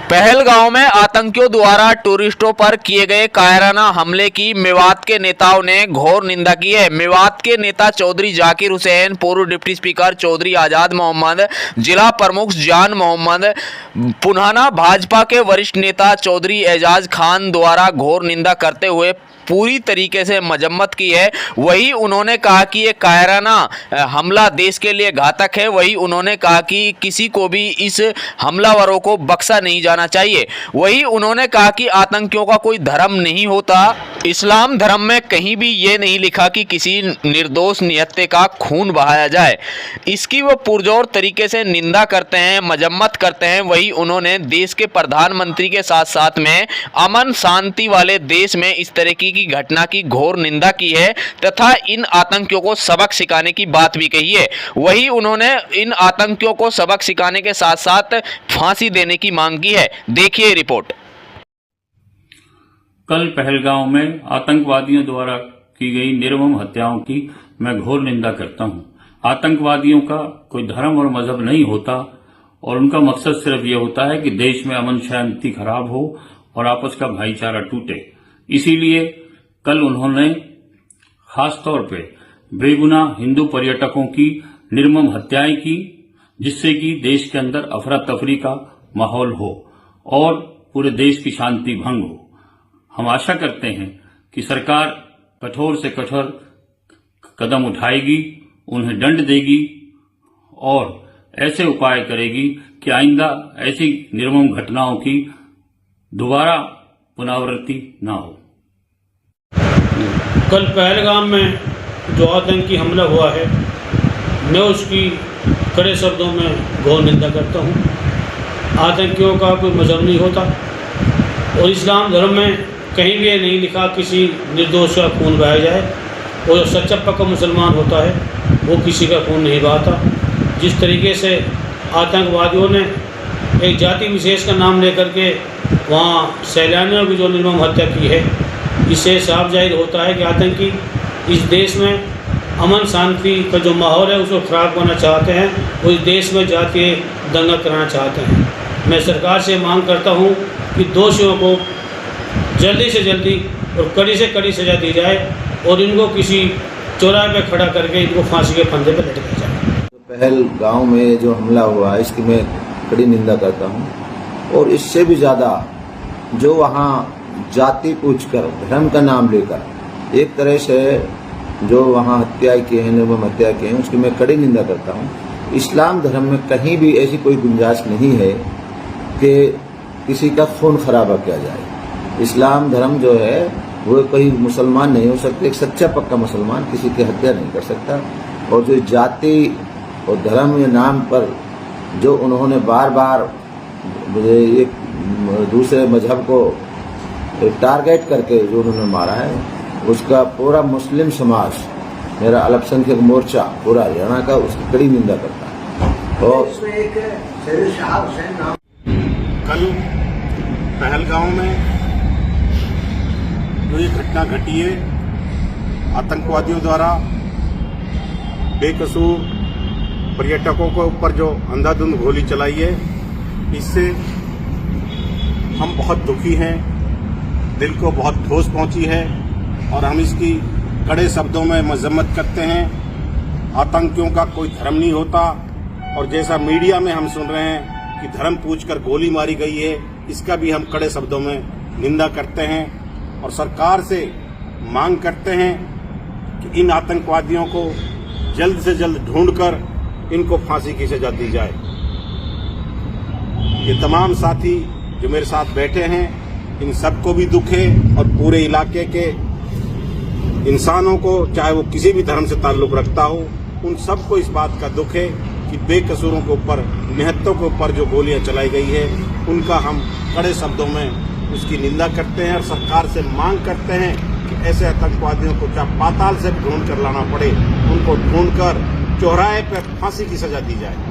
पहलगांव में आतंकियों द्वारा टूरिस्टों पर किए गए कायराना हमले की मेवात के नेताओं ने घोर निंदा की है। मेवात के नेता चौधरी जाकिर हुसैन, पूर्व डिप्टी स्पीकर चौधरी आजाद मोहम्मद, जिला प्रमुख जान मोहम्मद, पुन्हाना भाजपा के वरिष्ठ नेता चौधरी एजाज खान द्वारा घोर निंदा करते हुए पूरी तरीके से मजम्मत की है। वही उन्होंने कहा कि ये कायराना हमला देश के लिए घातक है। वही उन्होंने कहा कि किसी को भी इस हमलावरों को बख्शा नहीं जाना चाहिए। वही उन्होंने कहा कि आतंकियों का कोई धर्म नहीं होता। इस्लाम धर्म में कहीं भी ये नहीं लिखा कि किसी निर्दोष निहत्थे का खून बहाया जाए। इसकी वो पुरजोर तरीके से निंदा करते हैं, मजम्मत करते हैं। वही उन्होंने देश के प्रधानमंत्री के साथ साथ में अमन शांति वाले देश में इस तरह की घटना की घोर निंदा की है तथा इन आतंकियों को सबक सिखाने की बात भी कही है। वही उन्होंने इन आतंकियों को सबक सिखाने के साथ साथ फांसी देने की मांग की है। देखिए रिपोर्ट। कल पहलगांव में आतंकवादियों द्वारा की गई निर्मम हत्याओं की मैं घोर निंदा करता हूं। आतंकवादियों का कोई धर्म और मजहब नहीं होता और उनका मकसद सिर्फ ये होता है कि देश में अमन शांति खराब हो और आपस का भाईचारा टूटे। इसीलिए कल उन्होंने खासतौर पे बेगुनाह हिंदू पर्यटकों की निर्मम हत्याएं की, जिससे कि देश के अंदर अफरा तफरी का माहौल हो और पूरे देश की शांति भंग हो। हम आशा करते हैं कि सरकार कठोर से कठोर कदम उठाएगी, उन्हें दंड देगी और ऐसे उपाय करेगी कि आइंदा ऐसी निर्मम घटनाओं की दोबारा पुनरावृत्ति न हो। कल पहलगाम में जो आतंकी हमला हुआ है, मैं उसकी कड़े शब्दों में घोर निंदा करता हूँ। आतंकियों का कोई मजहब नहीं होता और इस्लाम धर्म में कहीं भी ये नहीं लिखा किसी निर्दोष का खून बहाया जाए। और जो सच्चा पक्का मुसलमान होता है वो किसी का खून नहीं बहाता। जिस तरीके से आतंकवादियों ने एक जाति विशेष का नाम लेकर के वहाँ सैलानियों की जो निर्मम हत्या की है, इससे साफ जाहिर होता है कि आतंकी इस देश में अमन शांति का जो माहौल है उसको ख़राब करना चाहते हैं, वो इस देश में जाके दंगा कराना चाहते हैं। मैं सरकार से मांग करता हूँ कि दोषियों को जल्दी से जल्दी और कड़ी से कड़ी सज़ा दी जाए और इनको किसी चौराहे पे खड़ा करके इनको फांसी के फंदे पर लटकाया जाए। पहलगांव में जो हमला हुआ है इसकी मैं कड़ी निंदा करता हूँ और इससे भी ज़्यादा जो वहाँ जाति पूछकर धर्म का नाम लेकर एक तरह से जो वहाँ हत्याएं की हैं, निर्मम हत्या की हैं, उसकी मैं कड़ी निंदा करता हूँ। इस्लाम धर्म में कहीं भी ऐसी कोई गुंजाइश नहीं है कि किसी का खून खराबा किया जाए। इस्लाम धर्म जो है वो कोई मुसलमान नहीं हो सकते, एक सच्चा पक्का मुसलमान किसी की हत्या नहीं कर सकता। और जो जाति और धर्म के नाम पर जो उन्होंने बार बार एक दूसरे मजहब को टारगेट करके जो उन्होंने मारा है, उसका पूरा मुस्लिम समाज, मेरा अल्पसंख्यक मोर्चा पूरा हरियाणा का उसकी कड़ी निंदा करता है। और कल पहलगांव में जो ये घटना घटी है, आतंकवादियों द्वारा बेकसूर पर्यटकों के ऊपर जो अंधाधुंध गोली चलाई है, इससे हम बहुत दुखी हैं, दिल को बहुत ठोस पहुंची है और हम इसकी कड़े शब्दों में मजम्मत करते हैं। आतंकियों का कोई धर्म नहीं होता और जैसा मीडिया में हम सुन रहे हैं कि धर्म पूछकर गोली मारी गई है, इसका भी हम कड़े शब्दों में निंदा करते हैं और सरकार से मांग करते हैं कि इन आतंकवादियों को जल्द से जल्द ढूंढकर इनको फांसी की सजा दी जाए। ये तमाम साथी जो मेरे साथ बैठे हैं, इन सबको भी दुख है और पूरे इलाके के इंसानों को, चाहे वो किसी भी धर्म से ताल्लुक रखता हो, उन सबको इस बात का दुख है कि बेकसूरों के ऊपर, निहत्तों के ऊपर जो गोलियां चलाई गई है, उनका हम कड़े शब्दों में उसकी निंदा करते हैं और सरकार से मांग करते हैं कि ऐसे आतंकवादियों को चाहे पाताल से ढूंढ कर लाना पड़े, उनको ढूंढकर चौराहे पर फांसी की सजा दी जाए।